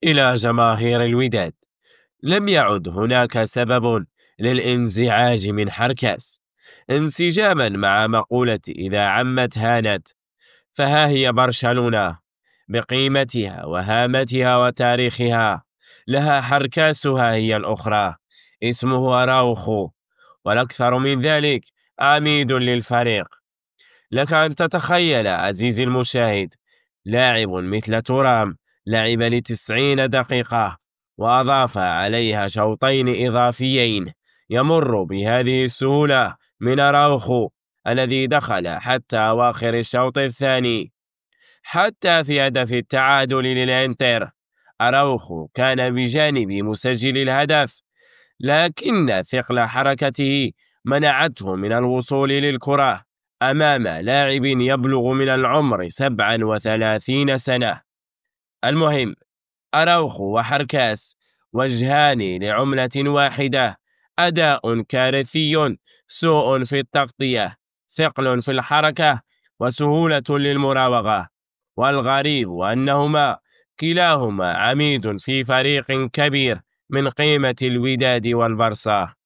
إلى جماهير الوداد. لم يعد هناك سبب للانزعاج من حركاس، انسجاما مع مقولة إذا عمت هانت. فها هي برشلونة بقيمتها وهامتها وتاريخها، لها حركاسها هي الأخرى، اسمه أراوخو، والأكثر من ذلك عميد للفريق. لك أن تتخيل عزيزي المشاهد لاعب مثل ترام لعب ل90 دقيقة وأضاف عليها شوطين إضافيين، يمر بهذه السهولة من أراوخو الذي دخل حتى أواخر الشوط الثاني. حتى في هدف التعادل للإنتر أراوخو كان بجانب مسجل الهدف، لكن ثقل حركته منعته من الوصول للكرة أمام لاعب يبلغ من العمر 37 سنة. المهم، أراوخو وحركاس وجهان لعملة واحدة: أداء كارثي، سوء في التغطية، ثقل في الحركة، وسهولة للمراوغة. والغريب أنهما كلاهما عميد في فريق كبير من قيمة الوداد والبرصا.